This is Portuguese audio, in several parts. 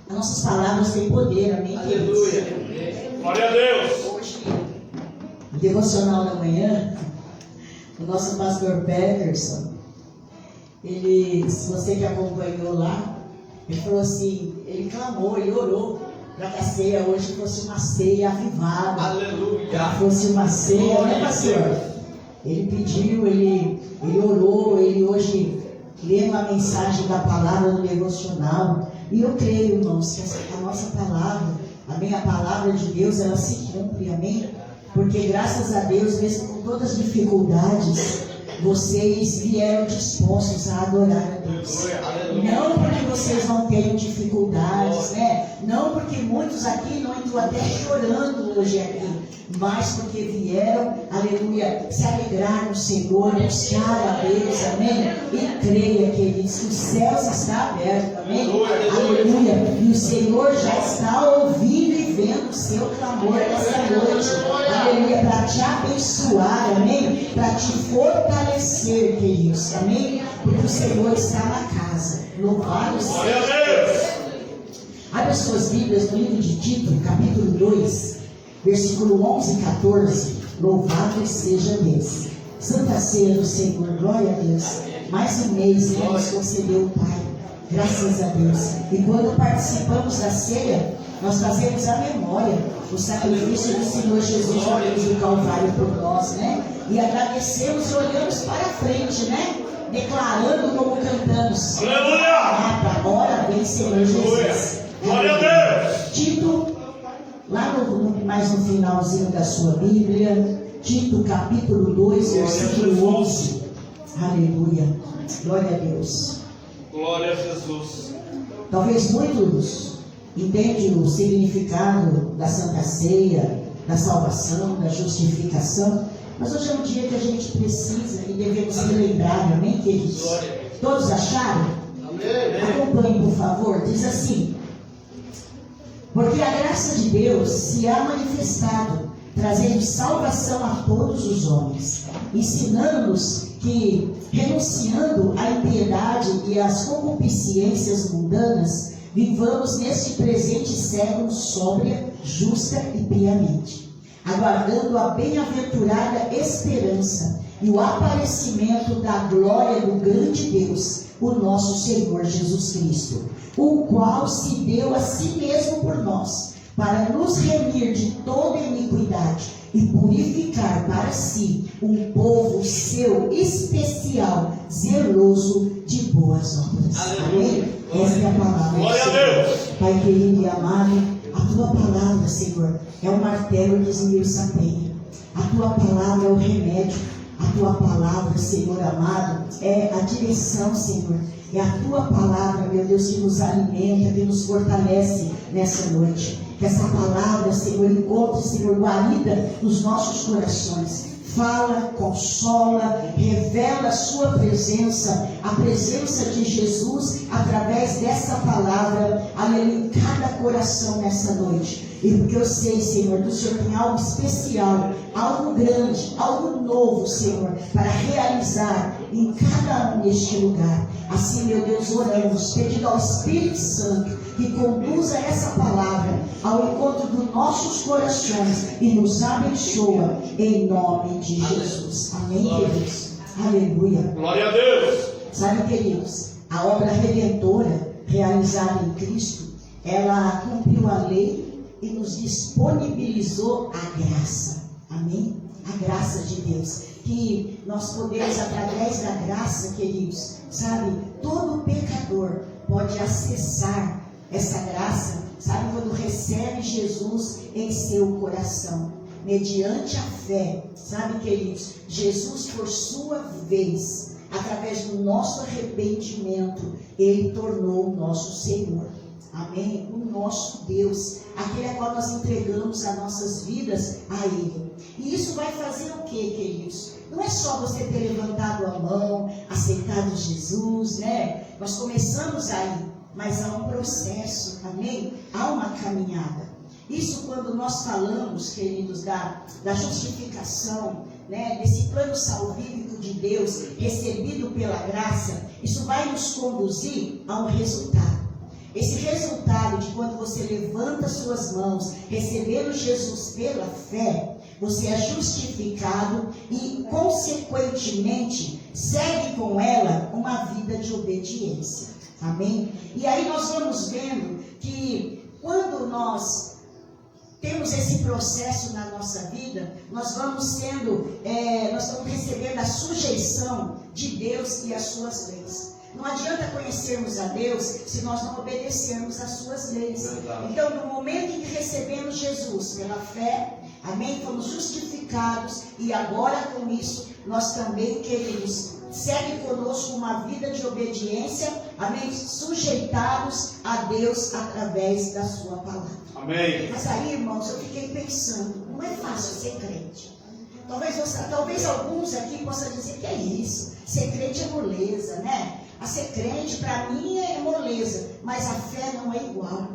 As nossas palavras têm poder, amém? Aleluia. Glória a Deus. Hoje, no devocional da manhã, o nosso pastor Peterson, ele, se você que acompanhou lá, ele falou assim, ele clamou, ele orou para que a ceia hoje fosse uma ceia avivada. Aleluia. Fosse uma ceia, né, pastor? Ele pediu, ele orou, ele hoje lê uma mensagem da palavra no devocional. E eu creio, irmãos, que a nossa palavra, amém, a palavra de Deus, ela se cumpre, amém? Porque graças a Deus, mesmo com todas as dificuldades, vocês vieram dispostos a adorar a Deus. Não porque vocês não tenham dificuldades, né? Não porque muitos aqui não estão até chorando hoje aqui, mas porque vieram, aleluia, se alegrar no Senhor, buscar a Deus, amém? E creia, queridos, que o céu está aberto, amém? Aleluia. E o Senhor já está ouvindo e vendo o seu clamor nessa noite, aleluia, para te abençoar, amém? Para te fortalecer, queridos, amém? Porque o Senhor está na casa. Louvado seja Deus. Abra suas Bíblias no livro de Tito, capítulo 2, versículo 11 e 14. Louvado seja Deus. Santa Ceia do Senhor, glória a Deus. Mais um mês que nos concedeu o Pai. Graças a Deus. E quando participamos da ceia, nós fazemos a memória do sacrifício do Senhor Jesus na cruz do Calvário por nós, né? E agradecemos e olhamos para frente, né? Declarando como cantamos. Aleluia! Agora vem Senhor Jesus. Glória a Deus! Tito, lá mais no finalzinho da sua Bíblia, Tito capítulo 2, versículo 11. Aleluia. Glória a Deus. Glória a Jesus. Talvez muitos entendem o significado da Santa Ceia, da salvação, da justificação, mas hoje é um dia que a gente precisa e devemos relembrar, amém, queridos? Todos acharam? Acompanhe, por favor. Diz assim: porque a graça de Deus se há manifestado, trazendo salvação a todos os homens, ensinando-nos que, renunciando à impiedade e às concupiscências mundanas, vivamos neste presente século sóbria, justa e piamente, aguardando a bem-aventurada esperança e o aparecimento da glória do grande Deus, o nosso Senhor Jesus Cristo, o qual se deu a si mesmo por nós, para nos remir de toda iniquidade e purificar para si um povo seu especial, zeloso de boas obras. Amém? Essa é a palavra. Glória a Deus. Pai querido e amado, a tua palavra, Senhor, é o martelo que esmiuça a penha. A tua palavra é o remédio. A tua palavra, Senhor amado, é a direção, Senhor. É a tua palavra, meu Deus, que nos alimenta, que nos fortalece nessa noite. Que essa palavra, Senhor, encontre, Senhor, guarida nos nossos corações. Fala, consola, revela a sua presença, a presença de Jesus através dessa palavra, aleluia, em cada coração nessa noite. E porque eu sei, Senhor, que o Senhor tem algo especial, algo grande, algo novo, Senhor, para realizar em cada um neste lugar. Assim, meu Deus, oramos, pedindo ao Espírito Santo que conduza essa palavra ao encontro dos nossos corações e nos abençoa em nome de Jesus. Amém, queridos? Aleluia. Glória a Deus. Sabe, queridos, a obra redentora realizada em Cristo, ela cumpriu a lei e nos disponibilizou a graça. Amém? A graça de Deus. Que nós podemos, através da graça, queridos, sabe, todo pecador pode acessar essa graça, sabe, quando recebe Jesus em seu coração, mediante a fé, sabe, queridos, Jesus, por sua vez, através do nosso arrependimento, Ele tornou o nosso Senhor. Amém? O nosso Deus, aquele a qual nós entregamos as nossas vidas a Ele. E isso vai fazer o que, queridos? Não é só você ter levantado a mão, aceitado Jesus, né? Nós começamos aí, mas há um processo, amém? Há uma caminhada. Isso quando nós falamos, queridos, da justificação, né? Desse plano salvífico de Deus, recebido pela graça, isso vai nos conduzir a um resultado. Esse resultado resultado de quando você levanta suas mãos, recebendo Jesus pela fé, você é justificado e, consequentemente, segue com ela uma vida de obediência. Amém? E aí nós vamos vendo que quando nós temos esse processo na nossa vida, nós vamos recebendo a sujeição de Deus e as suas leis. Não adianta conhecermos a Deus se nós não obedecermos às suas leis. Então, no momento em que recebemos Jesus pela fé, amém, fomos justificados e agora com isso nós também queremos, segue conosco uma vida de obediência, amém, sujeitados a Deus através da sua palavra. Amém. Mas aí, irmãos, eu fiquei pensando, não é fácil ser crente. Talvez alguns aqui possam dizer que é isso, ser crente é moleza, né? A ser crente para mim é moleza, mas a fé não é igual.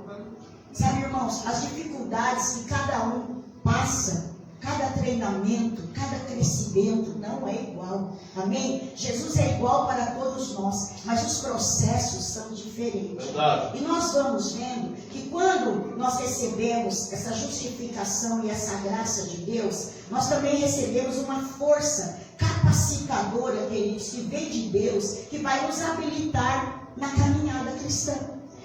Sabe, irmãos, as dificuldades que cada um passa, cada treinamento, cada crescimento não é igual. Amém? Jesus é igual para todos nós, mas os processos são diferentes. Verdade. E nós vamos vendo que quando nós recebemos essa justificação e essa graça de Deus, nós também recebemos uma força capacitadora, queridos, que vem de Deus, que vai nos habilitar na caminhada cristã.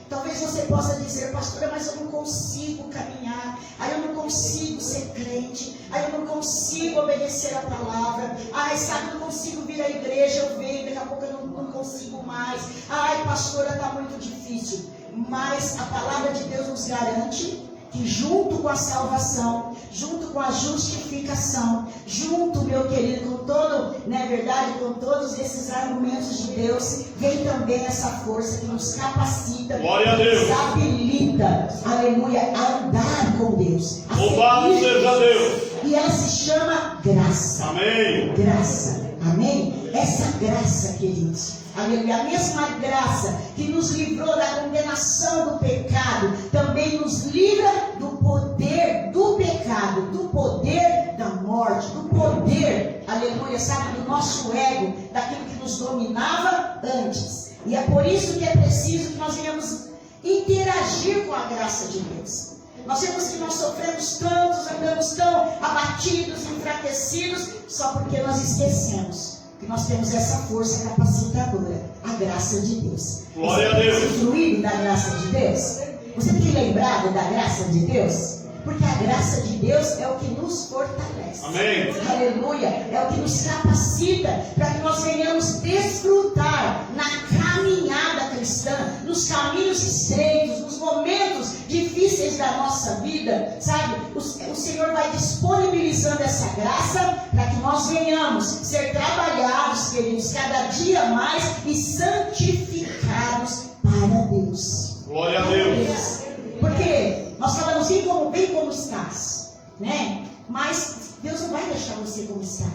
Talvez você possa dizer, pastora, mas eu não consigo caminhar, aí eu não consigo ser crente, aí eu não consigo obedecer a palavra, ai, sabe, eu não consigo vir à igreja, eu venho, daqui a pouco eu não consigo mais, ai, pastora, está muito difícil. Mas a palavra de Deus nos garante que junto com a salvação, junto com a justificação, junto, meu querido, com todo, não é verdade, com todos esses argumentos de Deus, vem também essa força que nos capacita, nos habilita, aleluia, a andar com Deus. Louvado seja Deus. E ela se chama graça. Amém. Graça. Amém? Essa graça, queridos. Aleluia. A mesma graça que nos livrou da condenação do pecado, também nos livra do poder do pecado, do poder da morte, do poder, aleluia, sabe, do nosso ego, daquilo que nos dominava antes. E é por isso que é preciso que nós venhamos interagir com a graça de Deus. Nós vemos que nós sofremos tantos, andamos tão abatidos, enfraquecidos, só porque nós esquecemos que nós temos essa força capacitadora, a graça de Deus. Glória a Deus. Você tem usufruído da graça de Deus? Você tem lembrado da graça de Deus? Porque a graça de Deus é o que nos fortalece. Amém. Aleluia. É o que nos capacita para que nós venhamos desfrutar na caminhada cristã, nos caminhos estreitos, nos momentos difíceis da nossa vida, sabe? O Senhor vai disponibilizando essa graça para que nós venhamos ser trabalhados, queridos, cada dia mais e santificados para Deus. Glória a Deus. Porque nós falamos bem como estás, né? Mas Deus não vai deixar você como está.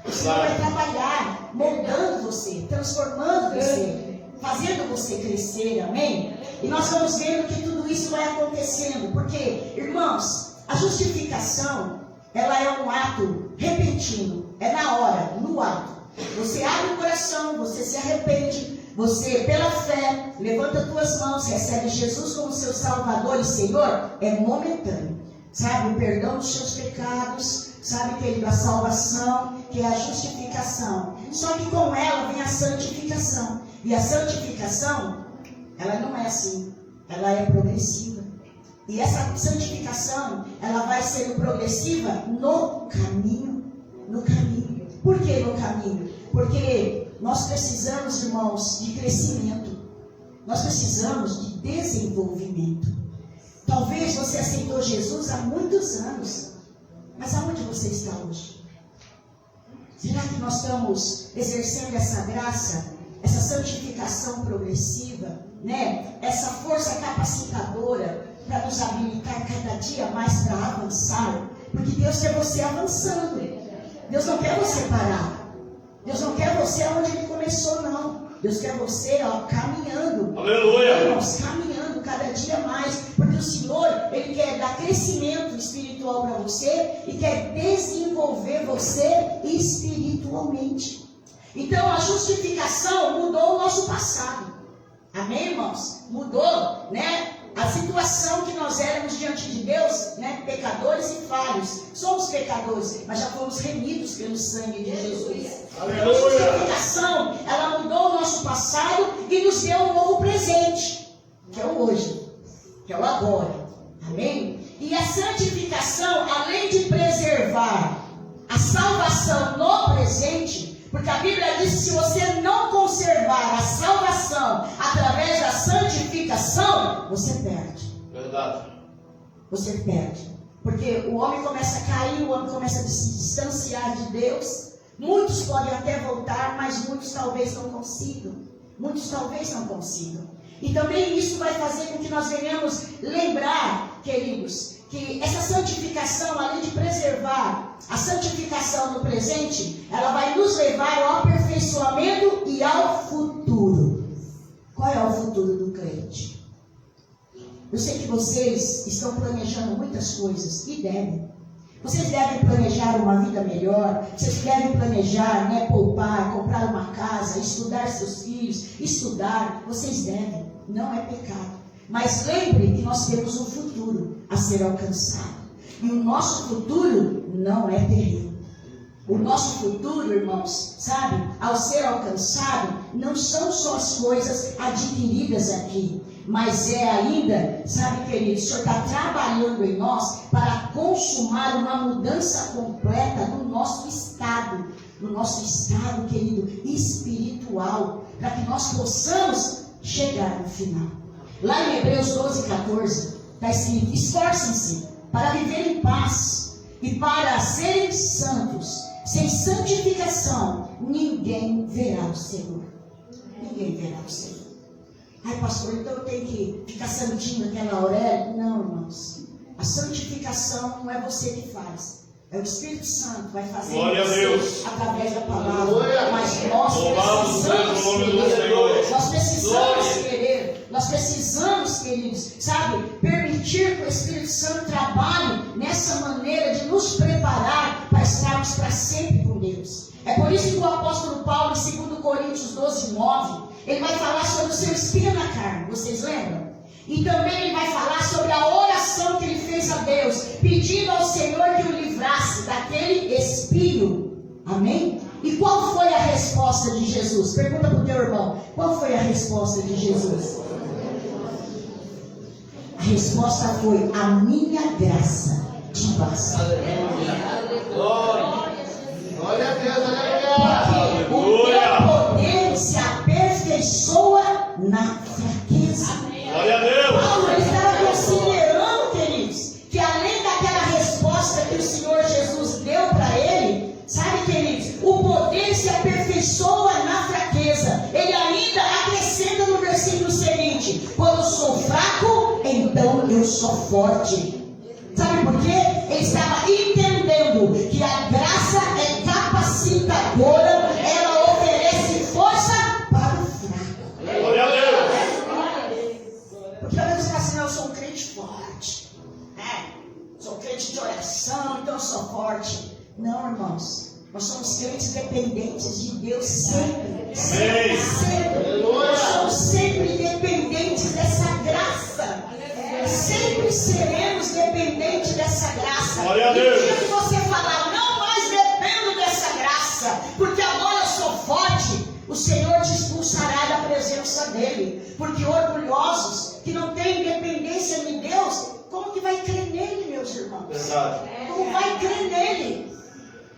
O Senhor vai trabalhar, moldando você, transformando você, fazendo você crescer, amém? E nós vamos vendo que tudo isso vai acontecendo, porque, irmãos, a justificação, ela é um ato repentino, é na hora, no ato. Você abre o coração, você se arrepende, você, pela fé, levanta tuas mãos, recebe Jesus como seu Salvador e Senhor, é momentâneo. Sabe, o perdão dos seus pecados, sabe, querido, a salvação, que é a justificação. Só que com ela vem a santificação. E a santificação, ela não é assim, ela é progressiva. E essa santificação, ela vai sendo progressiva no caminho. No caminho. Por que no caminho? Porque nós precisamos, irmãos, de crescimento. Nós precisamos de desenvolvimento. Talvez você aceitou Jesus há muitos anos. Mas aonde você está hoje? Será que nós estamos exercendo essa graça, essa santificação progressiva, né? Essa força capacitadora para nos habilitar cada dia mais para avançar? Porque Deus quer você avançando. Deus não quer você parar. Deus não quer você onde Ele começou, não. Deus quer você, caminhando. Aleluia. Irmãos, caminhando cada dia mais. Porque o Senhor, Ele quer dar crescimento espiritual para você e quer desenvolver você espiritualmente. Então, a justificação mudou o nosso passado. Amém, irmãos? Mudou, né? As situação que nós éramos diante de Deus, né? Pecadores e falhos. Somos pecadores, mas já fomos remidos pelo sangue de Jesus. Então, a santificação, ela mudou o nosso passado e nos deu um novo presente, que é o hoje, que é o agora. Amém? E a santificação, além de preservar a salvação no presente, porque a Bíblia diz que se você não conservar a salvação através da santificação, você perde. Verdade. Você perde. Porque o homem começa a cair, o homem começa a se distanciar de Deus. Muitos podem até voltar, mas muitos talvez não consigam. Muitos talvez não consigam. E também isso vai fazer com que nós venhamos lembrar, queridos, que essa santificação, além de preservar a santificação no presente, ela vai nos levar ao aperfeiçoamento e ao futuro. Qual é o futuro do crente? Eu sei que vocês estão planejando muitas coisas, e devem. Vocês devem planejar uma vida melhor, vocês devem planejar, né, poupar, comprar uma casa, estudar seus filhos, estudar, vocês devem, não é pecado. Mas lembre que nós temos um futuro a ser alcançado. E o nosso futuro não é terreno. O nosso futuro, irmãos, sabe, ao ser alcançado, não são só as coisas adquiridas aqui, mas é ainda, sabe, querido, o Senhor está trabalhando em nós para consumar uma mudança completa no nosso estado, querido, espiritual, para que nós possamos chegar no final. Lá em Hebreus 12:14, está escrito: esforcem-se para viver em paz e para serem santos. Sem santificação, ninguém verá o Senhor. Ninguém verá o Senhor. Ai, pastor, então eu tenho que ficar santinho naquela hora? Não, irmãos. A santificação não é você que faz. É o Espírito Santo que vai fazer isso através da palavra. Mas nós precisamos querer. Nós precisamos, queridos, sabe, permitir que o Espírito Santo trabalhe nessa maneira de nos preparar para estarmos para sempre com Deus. É por isso que o apóstolo Paulo, em 2 Coríntios 12:9, ele vai falar sobre o seu espinho na carne. Vocês lembram? E também ele vai falar sobre a oração que ele fez a Deus, pedindo ao Senhor que o livrasse daquele espinho. Amém? E qual foi a resposta de Jesus? Pergunta para o teu irmão. Qual foi a resposta de Jesus? A resposta foi: a minha graça te basta. Glória a Deus, aleluia. Porque o teu poder se aperfeiçoa na fraqueza. Glória a Deus. Paulo estava considerando, queridos, que além daquela resposta que o Senhor Jesus deu para ele, sabe, queridos, o poder se aperfeiçoa na fraqueza. Ele ainda acrescenta no versículo seguinte: quando eu sou fraco, então eu sou forte. Sabe por quê? Ele estava entendendo que a graça é capacitadora, ela oferece força para o fraco. Glória a Deus. Porque às vezes assim: eu sou um crente forte, sou um crente de oração, então eu sou forte. Não, irmãos, nós somos crentes dependentes de Deus sempre. Sempre. Nós somos sempre dependentes dessa graça. Sempre seremos dependentes dessa graça. Glória a E Deus. o dia que você falar: não mais dependo dessa graça, porque agora eu sou forte, o Senhor te expulsará da presença dele. Porque orgulhosos, que não têm dependência de Deus, como que vai crer nele, meus irmãos? Verdade. Como vai crer nele?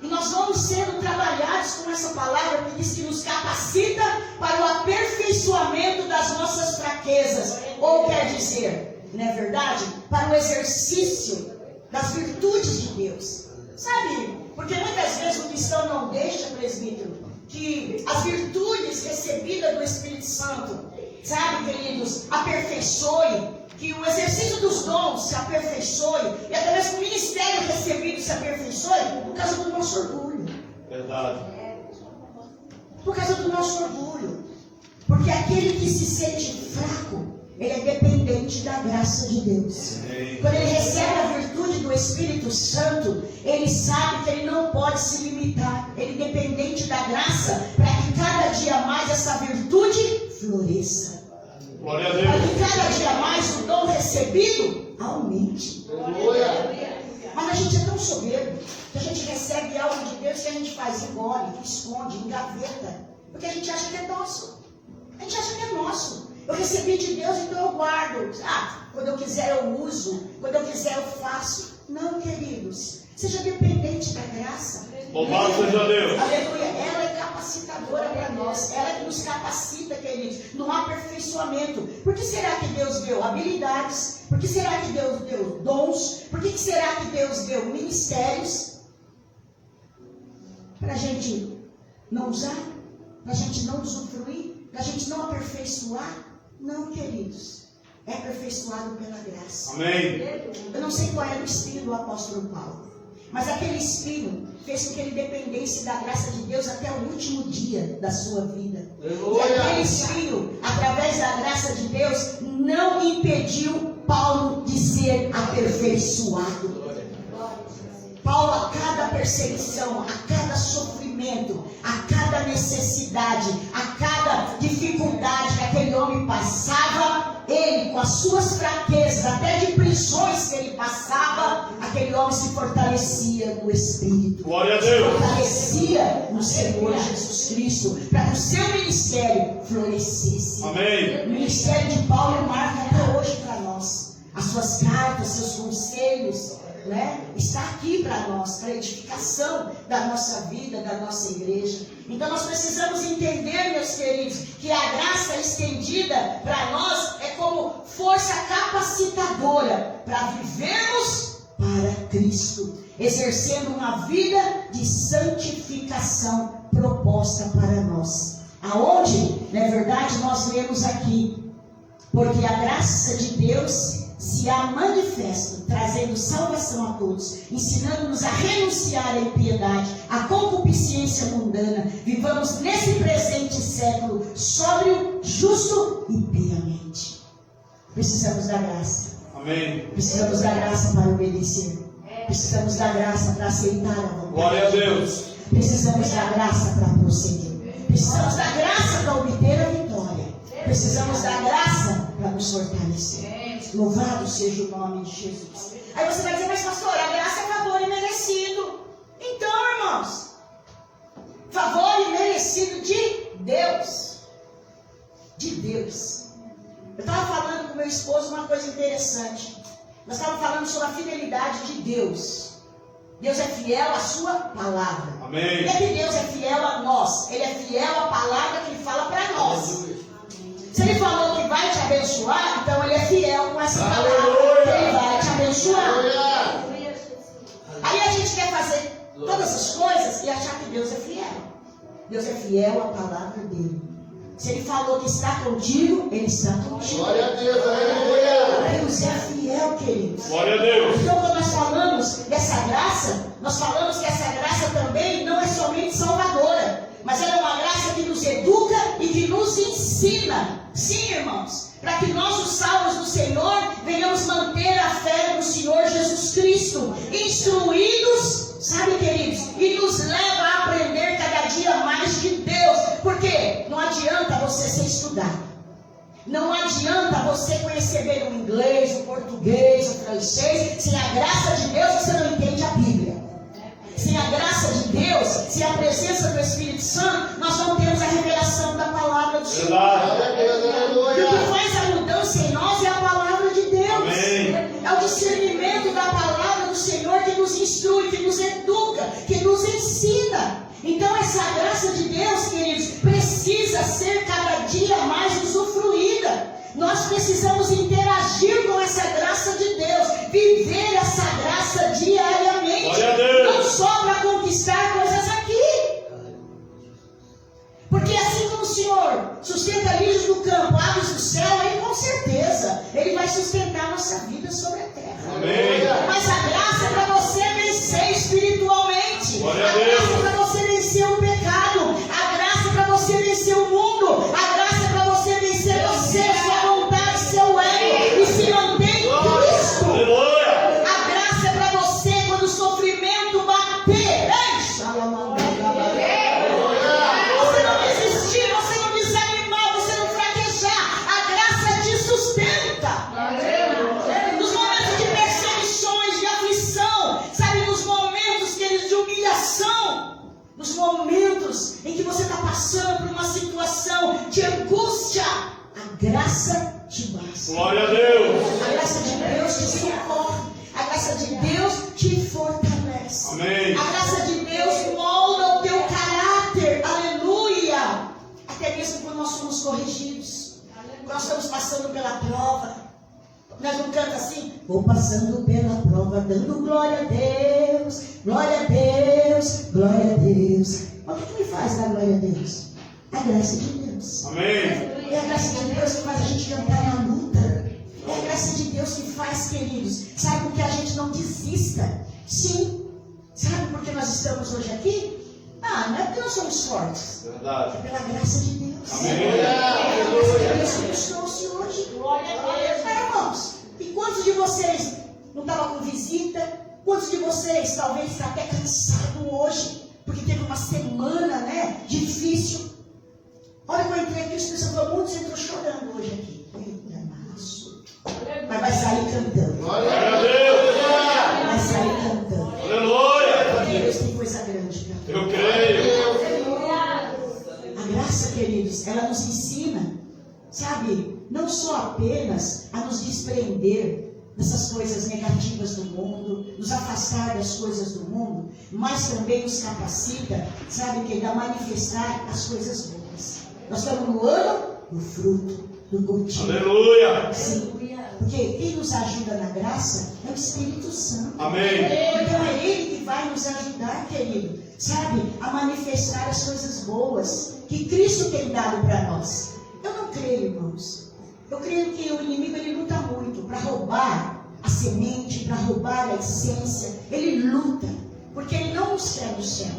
E nós vamos sendo trabalhados com essa palavra que diz que nos capacita para o aperfeiçoamento das nossas fraquezas. Ou quer dizer, não é verdade? Para o exercício das virtudes de Deus. Sabe? Porque muitas vezes o cristão não deixa, presbítero, que as virtudes recebidas do Espírito Santo, sabe, queridos, aperfeiçoe, que o exercício dos dons se aperfeiçoe, e até mesmo o ministério recebido se aperfeiçoe por causa do nosso orgulho. Verdade. Por causa do nosso orgulho. Porque aquele que se sente fraco, ele é dependente da graça de Deus. Quando ele recebe a virtude do Espírito Santo, ele sabe que ele não pode se limitar. Ele é dependente da graça para que cada dia mais essa virtude floresça. Glória a Para Deus. que cada dia mais o dom recebido recebido, aumente. Aleluia. Mas a gente é tão soberbo que a gente recebe algo de Deus que a gente faz engole, esconde, engaveta. Porque a gente acha que é nosso. A gente acha que é nosso. Eu recebi de Deus, então eu guardo. Quando eu quiser eu uso. Quando eu quiser eu faço. Não, queridos. Seja dependente da graça. Louvado seja Deus. Aleluia. Ela é capacitadora para nós. Ela é que nos capacita, queridos, no aperfeiçoamento. Por que será que Deus deu habilidades? Por que será que Deus deu dons? Por que será que Deus deu ministérios? Para a gente não usar? Para a gente não usufruir? Para a gente não aperfeiçoar? Não, queridos. É aperfeiçoado pela graça. Amém. Eu não sei qual era o espírito do apóstolo Paulo, mas aquele espírito fez com que ele dependesse da graça de Deus até o último dia da sua vida. E aquele espírito, através da graça de Deus, não impediu Paulo de ser aperfeiçoado. Paulo, a cada perseguição, a cada sofrimento, a cada necessidade, a cada dificuldade que aquele homem passava, ele, com as suas fraquezas, até de prisões que ele passava, aquele homem se fortalecia no Espírito. Glória a Deus. Fortalecia no Senhor Jesus Cristo, para que o seu ministério florescesse. Amém. O ministério de Paulo marca até hoje para nós. As suas cartas, seus conselhos, está aqui para nós, para a edificação da nossa vida, da nossa igreja. Então nós precisamos entender, meus queridos, que a graça estendida para nós é como força capacitadora para vivermos para Cristo, exercendo uma vida de santificação proposta para nós. Aonde, na verdade, nós lemos aqui, porque a graça de Deus se há manifesto, trazendo salvação a todos, ensinando-nos a renunciar à impiedade, à concupiscência mundana. Vivamos nesse presente século sóbrio, justo e piamente. Precisamos da graça. Amém. Precisamos da graça para obedecer. Precisamos da graça para aceitar a vontade. Glória a Deus. Precisamos da graça para prosseguir. Precisamos da graça para obter a vitória. Precisamos da graça para nos fortalecer. Louvado seja o nome de Jesus. Aí você vai dizer, mas pastor, a graça é favor imerecido. Então, irmãos, favor imerecido de Deus. De Deus. Eu estava falando com meu esposo uma coisa interessante. Nós estávamos falando sobre a fidelidade de Deus. Deus é fiel à sua palavra. Amém. Não é que Deus é fiel a nós. Ele é fiel à palavra que Ele fala para nós. Se Ele falou que vai te abençoar, então Ele é fiel com essa palavra. Ele vai te abençoar. Aí a gente quer fazer todas as coisas e achar que Deus é fiel. Deus é fiel à palavra dEle. Se Ele falou que está contigo, Ele está contigo. Glória a Deus, aleluia. Deus é fiel, queridos. Glória a Deus. Então, quando nós falamos dessa graça, nós falamos que essa graça também não é somente salvadora, mas ela é uma graça que nos educa e que nos ensina. Sim, irmãos, para que nós, os salvos do Senhor, venhamos manter a fé no Senhor Jesus Cristo, instruídos, sabe, queridos, e nos leva a aprender cada dia mais de Deus, porque não adianta você ser estudado, não adianta você conhecer bem o inglês, o português, o francês, sem a graça de Deus você não entende a Bíblia. Sem a graça de Deus, sem a presença do Espírito Santo, nós não temos a revelação da palavra do Senhor. E o que faz a mudança em nós é a palavra de Deus. Amém. É o discernimento da palavra do Senhor que nos instrui, que nos educa, que nos ensina. Então essa graça de Deus, queridos, precisa ser cada dia mais usufruída. Nós precisamos interagir com essa graça de Deus, viver essa graça diariamente. Glória a Deus. Não só para conquistar coisas aqui. Porque assim como o Senhor sustenta lírios do campo, aves do céu, Ele com certeza, Ele vai sustentar a nossa vida sobre a terra. Amém. Mas a graça é para você vencer espiritualmente. Glória a A graça Deus. é para você vencer o pecado. A graça é para você vencer o mundo. A graça é para você vencer você, sua vontade, seu ego. E se manter em Cristo. Aleluia. A graça é para você quando o sofrimento bater. Você não desistir, você não desanimar, você não fraquejar. A graça te sustenta. em que você está passando por uma situação de angústia, a graça te basta. Glória a Deus. A graça de Deus te socorre. A graça de Deus te fortalece. Amém. A graça de Deus molda o teu caráter. Aleluia. Até mesmo quando nós somos corrigidos. Nós estamos passando pela prova. Nós não cantamos assim? Vou passando pela prova, dando glória a Deus. Glória a Deus. Glória a Deus. Mas o que me faz dar glória a Deus? A graça de Deus. Amém. É a graça de Deus que faz a gente cantar na luta. É a graça de Deus que faz, queridos, sabe, porque a gente não desista. Sim. Sabe por que nós estamos hoje aqui? Não é porque nós somos fortes. Verdade. É pela graça de Deus. Amém. É a graça de Deus que nos trouxe hoje. Glória a Deus. Irmãos, e quantos de vocês não estavam com visita? Quantos de vocês talvez está até cansado hoje? Porque teve uma semana, né, difícil. Olha que eu entrei aqui, os pessoas muitos entrou chorando hoje aqui. Mas vai sair cantando. Glória a Deus. Vai sair cantando. Aleluia. Porque Deus tem coisa grande para nós. Eu creio. A graça, queridos, ela nos ensina, sabe, não só apenas a nos desprender dessas coisas negativas do mundo, nos afastar das coisas do mundo, mas também nos capacita, sabe, que a manifestar as coisas boas. Nós estamos no ano do fruto, do cultivo. Aleluia. Sim. Porque quem nos ajuda na graça é o Espírito Santo. Amém. Então é Ele que vai nos ajudar, querido, sabe, a manifestar as coisas boas que Cristo tem dado para nós. Eu não creio, irmãos. Eu creio que o inimigo ele luta muito para roubar a semente, para roubar a essência. Ele luta, porque ele não nos quer no céu.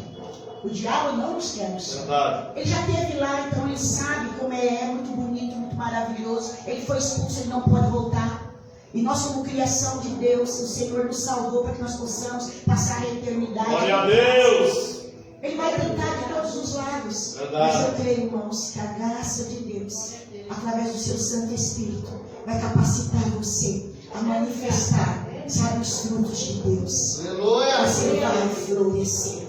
O diabo não nos quer no céu. Verdade. Ele já esteve lá, então ele sabe como é muito bonito, muito maravilhoso. Ele foi expulso, ele não pode voltar. E nós, como criação de Deus, o Senhor nos salvou para que nós possamos passar a eternidade. Glória a Deus. Ele vai tentar de todos os lados. Verdade. Mas eu creio, irmãos, que a graça de Deus, através do seu Santo Espírito, vai capacitar você a manifestar, sabe, os frutos de Deus. Aleluia. Você vai florescer.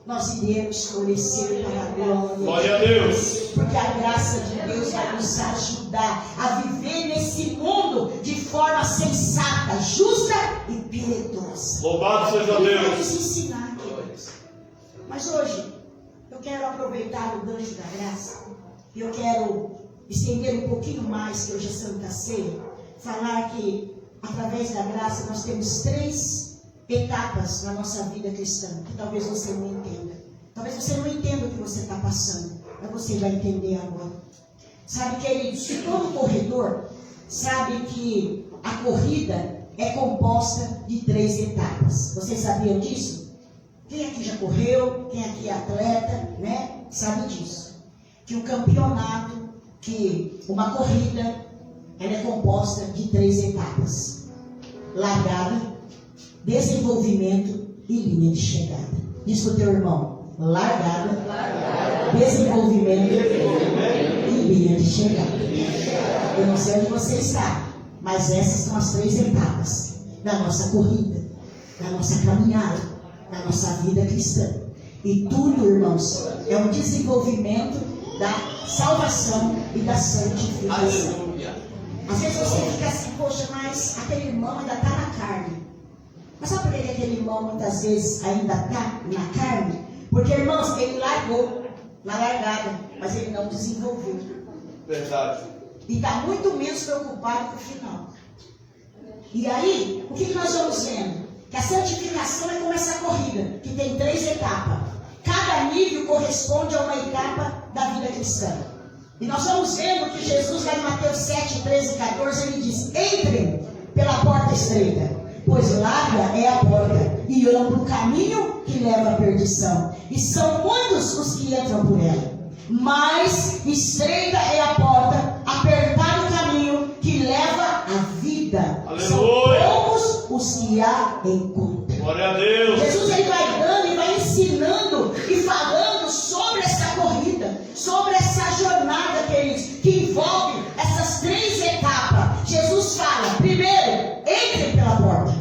Nós iremos florescer para a glória. Glória a Deus. Porque a graça de Deus vai nos ajudar a viver nesse mundo de forma sensata, justa e piedosa. Louvado seja Ele vai Deus. nos ensinar, queridos. Mas hoje, eu quero aproveitar o gancho da graça. E eu quero estender um pouquinho mais, que hoje é Santa Ceia. Falar que, através da graça, nós temos 3 etapas na nossa vida cristã, que talvez você não entenda. Talvez você não entenda o que você está passando, mas você vai entender agora. Sabe, queridos, todo corredor sabe que a corrida é composta de 3 etapas. Vocês sabiam disso? Quem aqui já correu, quem aqui é atleta, né, sabe disso. Que um campeonato, que uma corrida, ela é composta de 3 etapas. Largada, desenvolvimento e linha de chegada. Diz para o teu irmão: largada, desenvolvimento e linha de chegada. Eu não sei onde você está, mas essas são as 3 etapas da nossa corrida, da nossa caminhada, da nossa vida cristã. E tudo, irmãos, é um desenvolvimento da salvação e da santificação. Às vezes você fica assim: poxa, mas aquele irmão ainda está na carne. Mas sabe por que aquele irmão muitas vezes ainda está na carne? Porque, irmãos, ele largou na largada, mas ele não desenvolveu. Verdade. E está muito menos preocupado com o final. E aí, o que nós vamos vendo? Que a santificação é como essa corrida, que tem 3 etapas. Cada nível corresponde a uma etapa da vida cristã. E nós vamos vendo que Jesus, lá em Mateus 7, 13 e 14, ele diz: entrem pela porta estreita, pois larga é a porta e amplo o caminho que leva à perdição, e são muitos os que entram por ela. Mas estreita é a porta, apertado o caminho que leva à vida. Aleluia. São poucos os que a encontram. Glória a Deus. Jesus, ele vai dando e vai ensinando e falando sobre essa corrida, sobre essa jornada, queridos, que envolve essas 3 etapas. Jesus fala: primeiro, entre pela porta.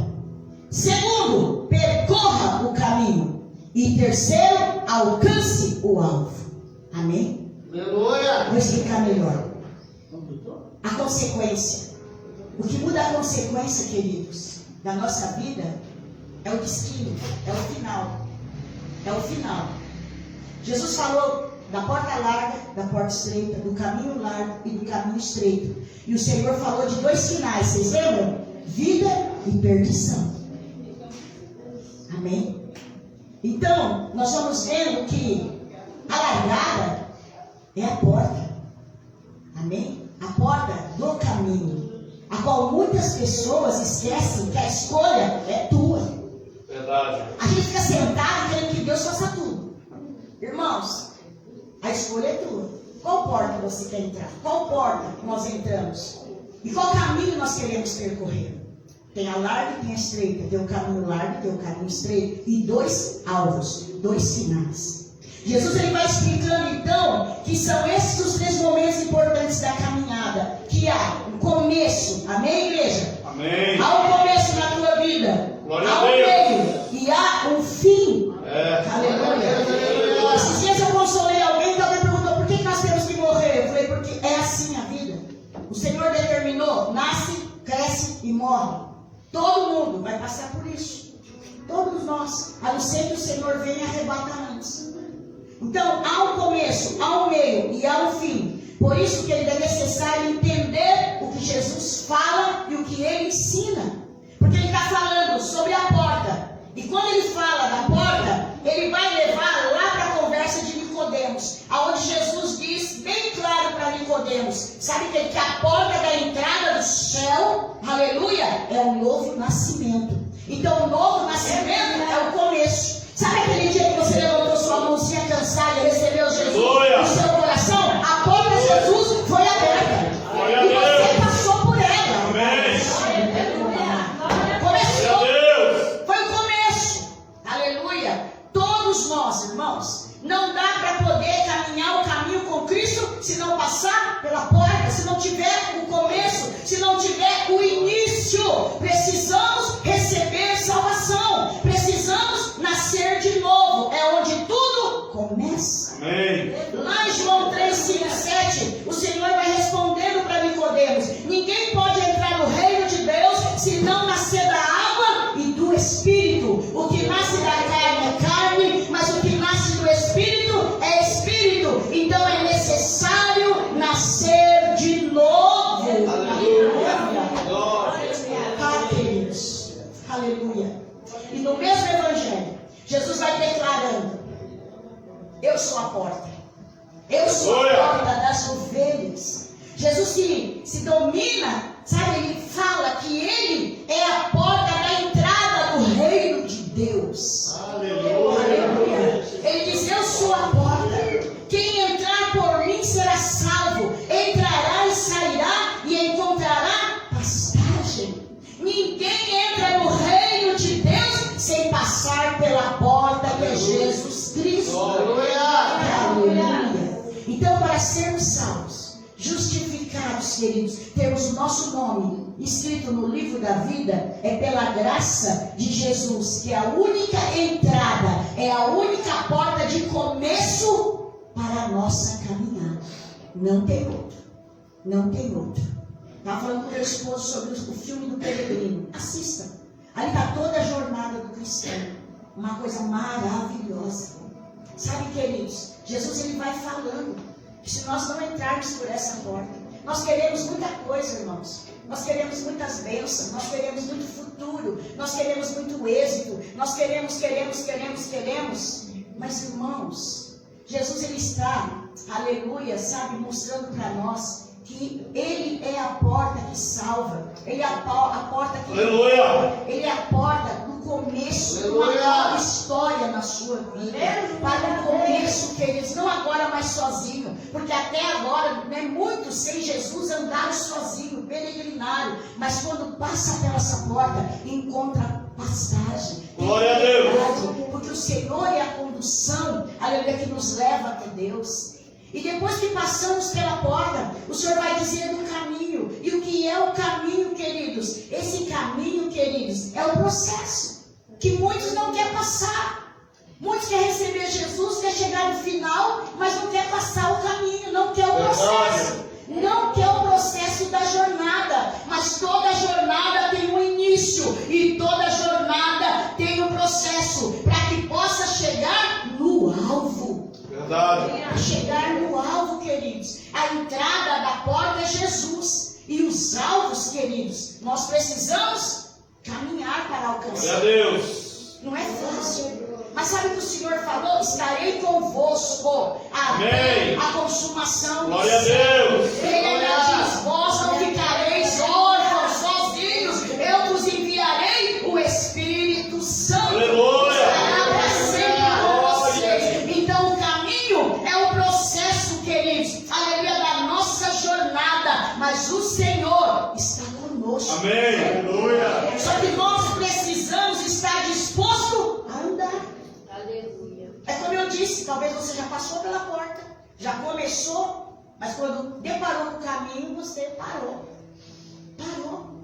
Segundo, percorra o caminho. E terceiro, alcance o alvo. Amém? Aleluia. Vou explicar melhor. A consequência. O que muda a consequência, queridos, da nossa vida é o destino, é o final. É o final. Jesus falou da porta larga, da porta estreita, do caminho largo e do caminho estreito. E o Senhor falou de dois finais, vocês lembram? Vida e perdição. Amém? Então, nós vamos vendo que a largada é a porta. Amém? A porta do caminho, a qual muitas pessoas esquecem que a escolha é tua. Verdade. A gente fica sentado querendo que Deus faça tudo. Irmãos, a escolha é tua. Qual porta você quer entrar? Qual porta nós entramos? E qual caminho nós queremos percorrer? Tem a larga e tem a estreita. Tem o caminho largo e tem o caminho estreito. E dois alvos, dois sinais. Jesus ele vai explicando então que são esses os três momentos importantes da caminhada. Que há um começo, amém, igreja? Amém. Há um começo na tua vida. Glória Há a um Deus. meio e há um fim. Aleluia. Esses dias eu consolei alguém que alguém perguntou por que nós temos que morrer. Eu falei, porque é assim a vida. O Senhor determinou, nasce, cresce e morre. Todo mundo vai passar por isso. Todos nós. A não ser que o Senhor venha arrebatar antes. Então, há um começo, há um meio e há um fim. Por isso que é necessário entender o que Jesus fala e o que ele ensina. Porque ele está falando sobre a porta. E quando ele fala da porta, ele vai levar lá para a conversa de Nicodemos, aonde Jesus diz bem claro para Nicodemos, sabe que a porta da entrada do céu, aleluia, é o novo nascimento. Então o novo nascimento é o começo. Sabe aquele dia que você levantou sua mãozinha cansada e recebeu Jesus no seu coração? A porta de Jesus foi aberta. E você passou por ela. Amém. Começou. Deus. Foi o começo. Aleluia. Todos nós, irmãos, não dá para poder caminhar o caminho com Cristo se não passar pela porta, se não tiver o começo, se não tiver o início. Precisamos receber salvação. Precisamos nascer de novo. É onde tudo começa. Amém. Lá em João 3, 5, 7, o Senhor vai respondendo para Nicodemos: ninguém pode entrar no reino de Deus se não nascer da água e do Espírito. O que nasce da carne é carne, mas o que nasce do Espírito é Espírito. Então é necessário nascer de novo. Ah, queridos. Aleluia. E no mesmo Evangelho, Jesus vai declarando: eu sou a porta. Eu sou a porta das ovelhas. Jesus se domina, sabe? Ele fala que ele é a porta da entrada do reino de Deus. Aleluia. Ele diz: eu sou a porta. Quem entrar por mim será salvo. Entrará e sairá e encontrará pastagem. Ninguém entra no reino de Deus sem passar pela porta que é Jesus Cristo. Aleluia. Então, para sermos salvos, justificados, queridos, temos o nosso nome escrito no livro da vida, é pela graça de Jesus, que é a única entrada, é a única porta de começo para a nossa caminhada. Não tem outro. Não tem outro. Estava falando com meu esposo sobre o filme do Peregrino. Assista. Ali está toda a jornada do cristão. Uma coisa maravilhosa. Sabe, queridos, Jesus ele vai falando que se nós não entrarmos por essa porta, nós queremos muita coisa, irmãos. Nós queremos muitas bênçãos, nós queremos muito futuro, nós queremos muito êxito, nós queremos. Mas, irmãos, Jesus ele está, aleluia, sabe, mostrando para nós que ele é a porta que salva. Ele é a porta que... Aleluia. Ele é a porta do começo de uma Aleluia. nova história na sua vida. Para o começo, queridos, não agora mais sozinho. Porque até agora, né, muitos sem Jesus andaram sozinhos, peregrinaram. Mas quando passa pela essa porta, encontra pastagem. Glória a Deus. Porque o Senhor é a condução, aleluia, que nos leva até Deus. E depois que passamos pela porta, o Senhor vai dizer do caminho. E o que é o caminho, queridos? Esse caminho, queridos, é o processo que muitos não querem passar. Muitos querem receber Jesus, quer chegar no final, mas não quer passar o caminho, não quer o processo. Não quer o processo da jornada, mas toda jornada tem um início e toda jornada tem um processo para que possa chegar no alvo. Verdade. Para chegar no alvo, queridos, a entrada da porta é Jesus e os alvos, queridos, nós precisamos caminhar para alcançar. Glória a Deus. Não é fácil. Mas sabe o que o Senhor falou? Estarei convosco até a consumação. Glória a Deus. Ele ainda diz: vós não ficareis órfãos, sozinhos. Eu vos enviarei o Espírito Santo. Aleluia. Estará para sempre com vocês. Então o caminho é o processo, queridos. Aleluia, da nossa jornada. Mas o Senhor está conosco. Amém. Aleluia. Só que nós precisamos estar dispostos a andar. É como eu disse, talvez você já passou pela porta, já começou, mas quando deparou com o caminho, você parou. Parou.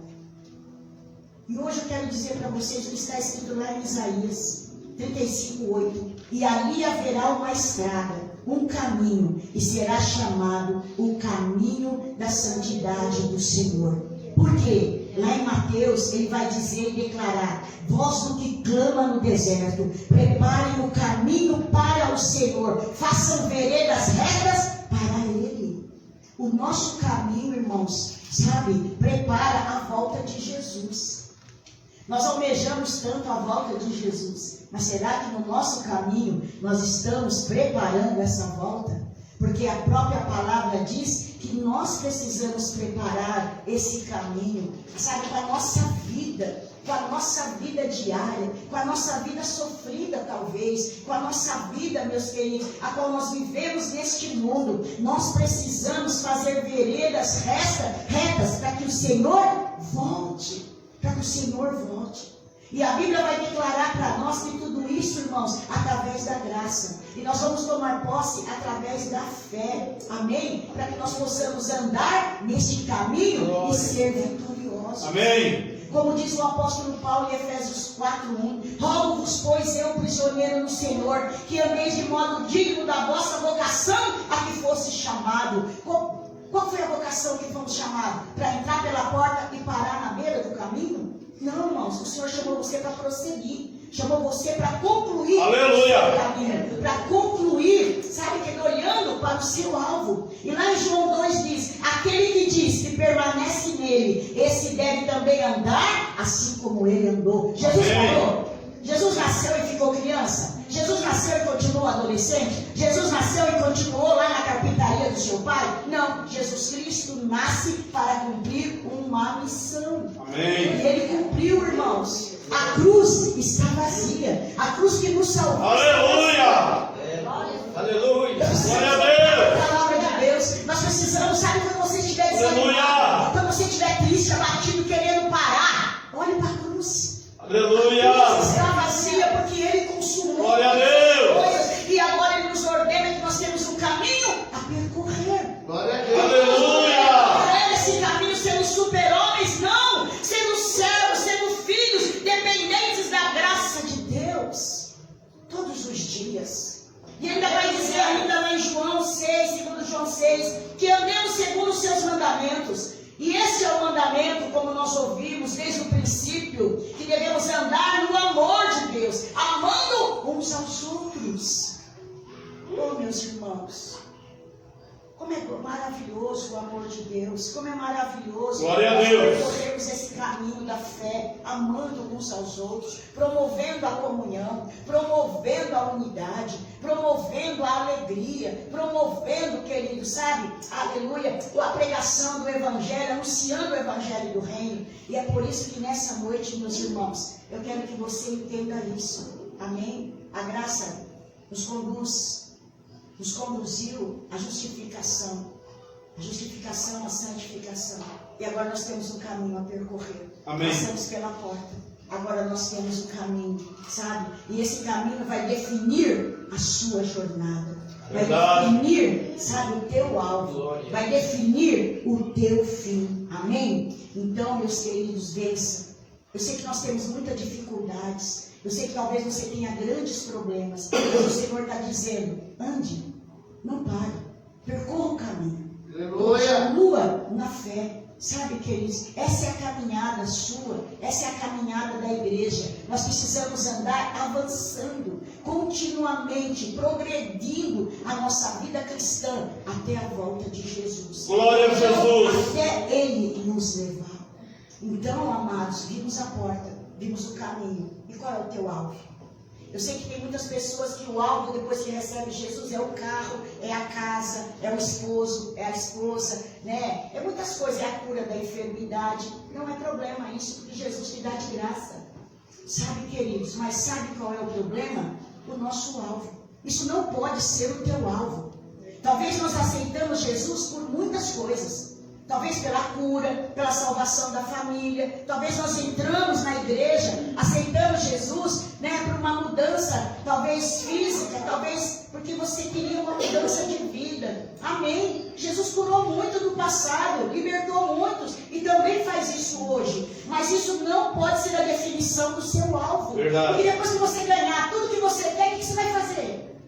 E hoje eu quero dizer para vocês o que está escrito lá em Isaías 35:8. E ali haverá uma estrada, um caminho, e será chamado o caminho da santidade do Senhor. Por quê? Lá em Mateus, ele vai dizer e declarar: vós do que clama no deserto, preparem o caminho para o Senhor, façam veredas retas para Ele. O nosso caminho, irmãos, sabe, prepara a volta de Jesus. Nós almejamos tanto a volta de Jesus, mas será que no nosso caminho nós estamos preparando essa volta? Porque a própria palavra diz que nós precisamos preparar esse caminho, sabe, com a nossa vida, com a nossa vida diária, com a nossa vida sofrida talvez, com a nossa vida, meus queridos, a qual nós vivemos neste mundo. Nós precisamos fazer veredas retas para que o Senhor volte, para que o Senhor volte. E a Bíblia vai declarar para nós que tudo isso, irmãos, através da graça. E nós vamos tomar posse através da fé. Amém? Para que nós possamos andar neste caminho e ser vitoriosos. Amém. Como diz o apóstolo Paulo em Efésios 4:1. Rogo-vos, pois eu, prisioneiro no Senhor, que andeis de modo digno da vossa vocação a que fosse chamado. Qual foi a vocação que fomos chamados? Para entrar pela porta e parar na beira do caminho? Não, irmãos, o Senhor chamou você para prosseguir, chamou você para concluir o seu caminho, para concluir, sabe, que olhando para o seu alvo. E lá em João 2 diz: aquele que diz que permanece nele, esse deve também andar assim como ele andou. Jesus falou. Jesus nasceu e ficou criança. Jesus nasceu e continuou adolescente. Jesus nasceu e continuou lá na carpintaria do seu pai. Não, Jesus Cristo nasce para cumprir uma missão. Amém. E ele cumpriu, irmãos. A cruz está vazia. A cruz que nos salvou. Aleluia. Aleluia. Glória a Deus. A palavra de Deus. Nós precisamos, sabe, quando você estiver desanimado, Aleluia. quando você estiver triste, abatido, querendo parar, olhe para a cruz. Aleluia. A cruz está vazia porque ele consumou. Glória a Deus. Coisas, e agora ele nos ordena que nós temos um caminho a percorrer. Glória a Deus. Aleluia. Esse caminho sendo super-homens, não, sendo servos, sendo filhos, dependentes da graça de Deus, todos os dias. E ainda vai dizer ainda lá em João 6, segundo João 6, que andemos segundo os seus mandamentos. E esse é o mandamento, como nós ouvimos desde o princípio, que devemos andar no amor de Deus, amando uns aos outros. Oh, meus irmãos, como é maravilhoso o amor de Deus, como é maravilhoso Glória a Deus. percorrermos esse caminho da fé, amando uns aos outros, promovendo a comunhão, promovendo a unidade, promovendo a alegria, promovendo, querido, sabe, aleluia, a pregação do Evangelho, anunciando o Evangelho do Reino. E é por isso que nessa noite, meus irmãos, eu quero que você entenda isso, amém? A graça nos conduziu à justificação, à santificação. E agora nós temos um caminho a percorrer. Amém. Passamos pela porta. Agora nós temos um caminho, sabe? E esse caminho vai definir a sua jornada. Vai definir, sabe, o teu alvo. Vai definir o teu fim. Amém? Então, meus queridos, vença. Eu sei que nós temos muitas dificuldades. Eu sei que talvez você tenha grandes problemas. Mas o Senhor está dizendo, ande, não pare, percorra o caminho. Continua na fé. Sabe, queridos, essa é a caminhada sua, essa é a caminhada da igreja. Nós precisamos andar avançando, continuamente, progredindo a nossa vida cristã até a volta de Jesus. Glória a Jesus. Até Ele nos levar. Então, amados, vimos a porta, vimos o caminho. E qual é o teu alvo? Eu sei que tem muitas pessoas que o alvo, depois que recebe Jesus, é o carro, é a casa, é o esposo, é a esposa, né? É muitas coisas, é a cura da enfermidade. Não é problema isso, porque Jesus te dá de graça. Sabe, queridos, mas sabe qual é o problema? O nosso alvo. Isso não pode ser o teu alvo. Talvez nós aceitamos Jesus por muitas coisas. Talvez pela cura, pela salvação da família. Talvez nós entramos na igreja, aceitamos Jesus, né, por uma mudança, talvez física, talvez porque você queria uma mudança de vida. Amém. Jesus curou muito no passado, libertou muitos e também faz isso hoje. Mas isso não pode ser a definição do seu alvo. Verdade. Porque depois que você ganhar tudo que você quer, o que você vai fazer?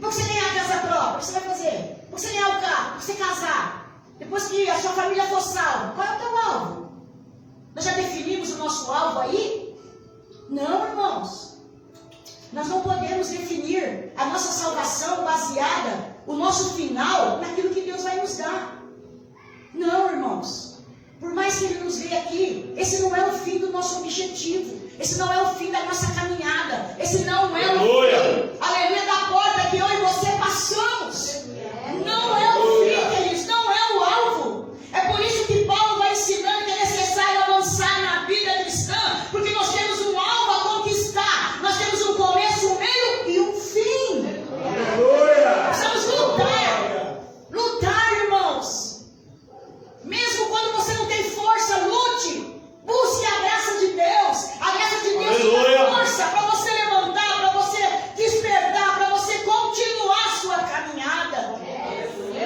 Porque você ganhar a casa própria, o que você vai fazer? Porque você ganhar o carro, porque você casar. Depois que a sua família for salva, qual é o teu alvo? Nós já definimos o nosso alvo aí? Não, irmãos. Nós não podemos definir a nossa salvação baseada, o nosso final, naquilo que Deus vai nos dar. Não, irmãos. Por mais que Ele nos dê aqui, esse não é o fim do nosso objetivo. Esse não é o fim da nossa caminhada. Esse não é o fim, aleluia, da porta que eu e você passamos. Não é o fim, queridos. Não é o alvo. É por isso que Paulo vai ensinando que é necessário avançar na vida cristã. Porque nós temos um alvo a conquistar. Nós temos um começo, um meio e um fim. Precisamos lutar. Lutar, irmãos. Mesmo quando você não tem força, lute. Busque a graça de Deus. A graça de Deus te dá força para você levantar, para você despertar, para você continuar a sua caminhada.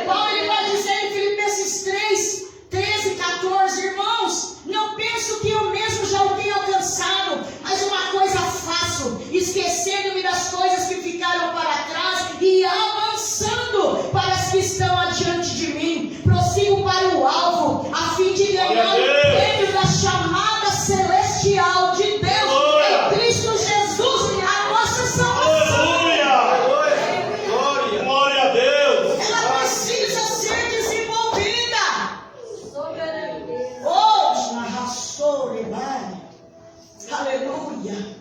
Paulo ele vai dizer em Filipenses 3, 13, 14, irmãos, não penso que eu mesmo já o tenha alcançado, mas uma coisa faço, esquecendo-me das coisas que ficaram para trás e avançando para as que estão adiante de mim, prossigo para o alvo, a fim de ganhar o prêmio da chamada celestial de Deus em Cristo Jesus, a nossa salvação. Glória a Deus. Ela precisa ser desenvolvida. Hoje, na raçoura, aleluia.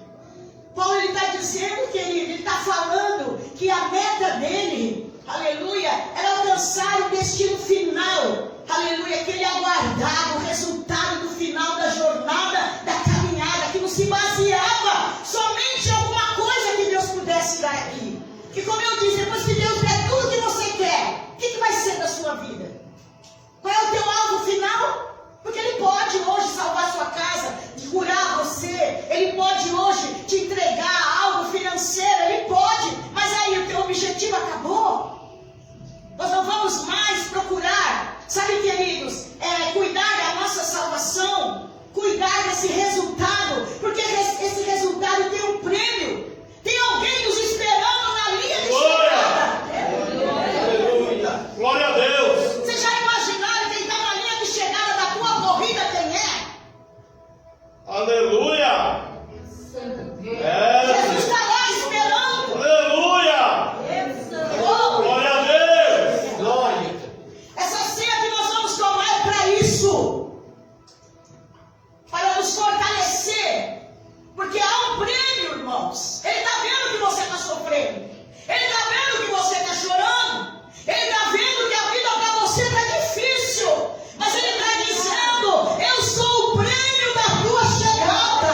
Paulo ele está dizendo, querido, ele está falando que a meta dele, aleluia, era alcançar o destino final, aleluia, que ele aguardava, o resultado do final da jornada, da caminhada, que não se baseava somente em alguma coisa que Deus pudesse dar aqui. Que como eu disse, depois que Deus der tudo que você quer, o que vai ser da sua vida? Qual é o teu alvo final? Porque Ele pode hoje salvar sua casa, curar você, Ele pode hoje te entregar algo financeiro, Ele pode, mas aí o teu objetivo acabou. Nós não vamos mais procurar, sabe, queridos, cuidar da nossa salvação, cuidar desse resultado, porque esse resultado tem um prêmio, tem alguém nos esperando na linha de chegada. Glória a Deus. Vocês já imaginaram quem está na linha de chegada da tua corrida, quem é? Aleluia. Jesus está lá esperando. Aleluia. Oh, Glória a Deus. Glória. essa ceia que nós vamos tomar é para isso, para nos fortalecer, porque há um prêmio, irmãos. Ele está vendo que você está sofrendo, Ele está vendo que você está chorando, Ele está vendo que a vida para você está difícil, mas Ele está dizendo: eu sou o prêmio da tua chegada.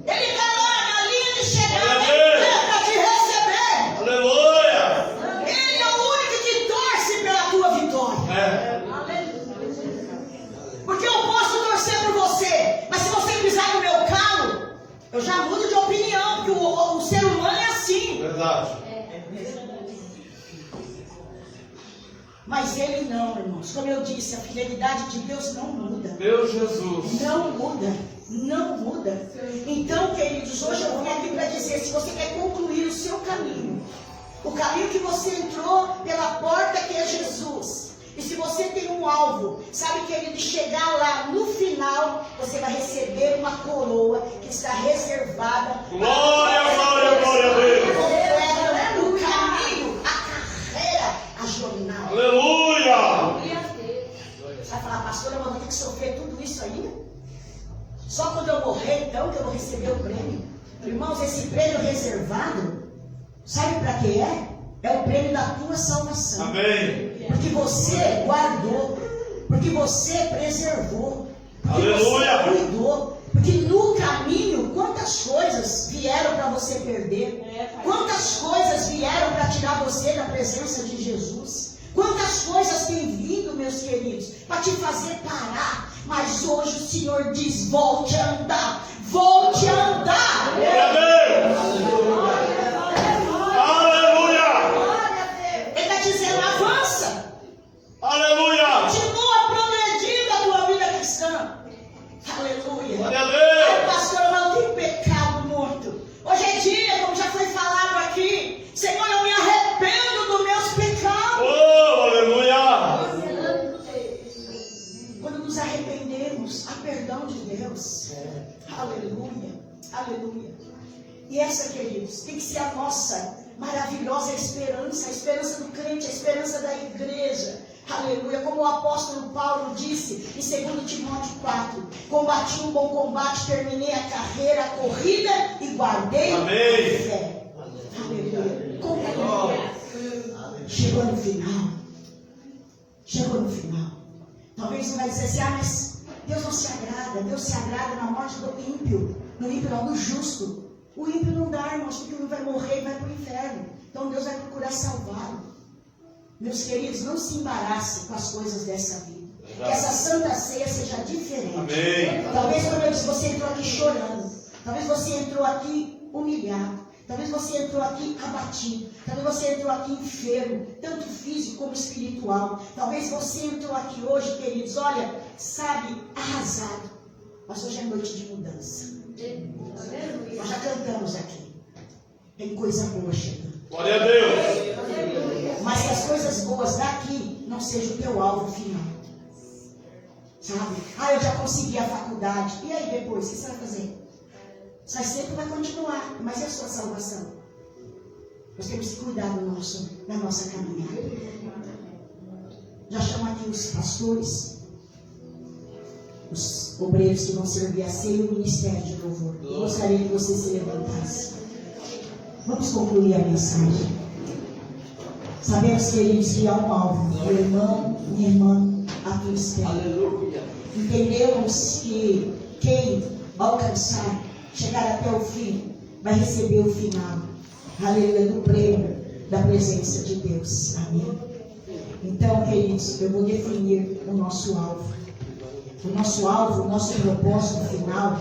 Ele está lá na linha de chegada para te receber. Aleluia. Ele é o único que torce pela tua vitória. É. Porque eu posso torcer por você, mas se você pisar no meu calo, eu já mudo de opinião, porque o ser humano é assim. Verdade. Mas ele não, irmãos. Como eu disse, a fidelidade de Deus não muda. Meu Jesus. Não muda. Não muda. Então, queridos, hoje eu vim aqui para dizer, se você quer concluir o seu caminho, o caminho que você entrou pela porta que é Jesus, e se você tem um alvo, sabe, querido, chegar lá no final, você vai receber uma coroa que está reservada. Glória, glória, glória a Deus. O caminho, a carreira, a jornada. Aleluia. Você vai falar, pastora, eu vou ter que sofrer tudo isso ainda? Só quando eu morrer, então, que eu vou receber o prêmio? Irmãos, esse prêmio reservado, sabe para que é? É o prêmio da tua salvação. Amém. Porque você guardou, porque você preservou, porque Aleluia. você cuidou. Porque no caminho, quantas coisas vieram para você perder? Quantas coisas vieram para tirar você da presença de Jesus? Quantas coisas têm vindo, meus queridos, para te fazer parar? Mas hoje o Senhor diz, volte a andar. Volte a andar. Glória a Deus. Aleluia. Ele está dizendo, avança. Aleluia. Continua progredindo a tua vida cristã. Aleluia. Glória a Ai, Deus. pastor, eu não tenho pecado morto. Hoje é dia, como já foi falado aqui. Senhor, eu me arrependo dos meus pecados. Oh, aleluia. Quando nos arrependemos, há perdão de Deus. Aleluia. Aleluia. E essa, queridos, tem que ser a nossa maravilhosa esperança. A esperança do crente, a esperança da igreja. Aleluia, como o apóstolo Paulo disse em 2 Timóteo 4: combati um bom combate, terminei a carreira, a corrida e guardei a fé. Aleluia. Concluiu. Chegou no final. Chegou no final. Talvez você vai dizer assim, mas Deus não se agrada. Deus se agrada na morte do ímpio. No ímpio não, no justo. O ímpio não dá, irmãos, porque o ímpio vai morrer e vai para o inferno. Então Deus vai procurar salvá-lo. Meus queridos, não se embarace com as coisas dessa vida. Que essa santa ceia seja diferente. Amém. Talvez, como eu disse, você entrou aqui chorando. Talvez você entrou aqui humilhado. Talvez você entrou aqui abatido. Talvez você entrou aqui enfermo, tanto físico como espiritual. Talvez você entrou aqui hoje, queridos, olha, sabe, arrasado. Mas hoje é noite de mudança. Nós já cantamos aqui. Tem coisa boa chegando. Glória a Deus. Mas que as coisas boas daqui não sejam o teu alvo final. Sabe? Ah, eu já consegui a faculdade. E aí depois, o que você vai fazer? Você sempre vai continuar. Mas e a sua salvação? Nós temos que cuidar da nossa caminhada. Já chamo aqui os pastores, os obreiros que vão servir a ceia e o ministério de louvor. Eu gostaria que você se levantasse. Vamos concluir a mensagem. Sabemos, queridos, que há um alvo. Meu irmão, minha irmã, a tua espera. Entendemos que quem alcançar, chegar até o fim, vai receber o final. Aleluia, do prêmio da presença de Deus. Amém? Então, queridos, eu vou definir o nosso alvo. O nosso alvo, o nosso propósito final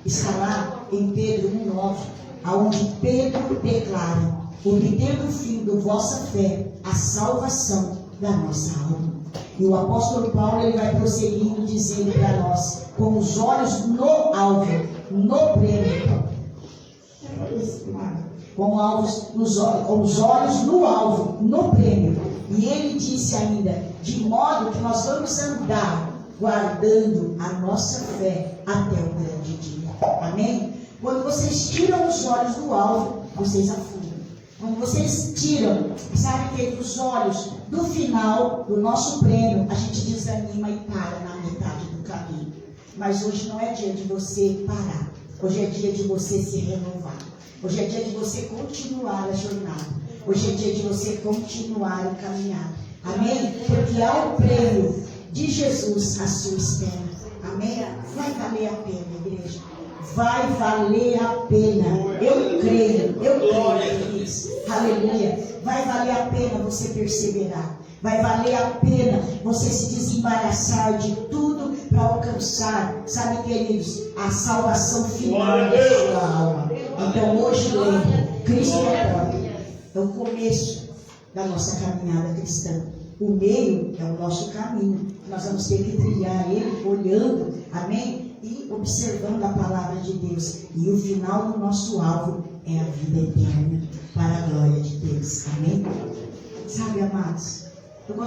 está lá em Pedro 1,9, aonde Pedro declara: obtendo o fim da vossa fé, a salvação da nossa alma. E o apóstolo Paulo, ele vai prosseguindo dizendo para nós, com os olhos no alvo, no prêmio. Com os olhos no alvo, no prêmio. E ele disse ainda, de modo que nós vamos andar guardando a nossa fé até o grande dia. Amém? Quando vocês tiram os olhos do alvo, vocês afundam. Quando vocês tiram, sabe que os olhos do final do nosso prêmio, a gente desanima e para na metade do caminho. Mas hoje não é dia de você parar. Hoje é dia de você se renovar. Hoje é dia de você continuar a jornada. Hoje é dia de você continuar a caminhar. Amém? Porque há um prêmio de Jesus à sua espera. Amém? Vai valer a pena, igreja. Vai valer a pena. Eu creio nisso. Aleluia. Vai valer a pena você perseverar. Vai valer a pena você se desembaraçar de tudo para alcançar, sabe, queridos, a salvação final da sua alma. Então hoje lembre, Cristo é a porta. É o começo da nossa caminhada cristã. O meio é o nosso caminho. Nós vamos ter que trilhar ele olhando, amém? E observando a palavra de Deus. E o final do nosso alvo é a vida eterna, para a glória de Deus. Amém? Sabe, amados? Eu gosto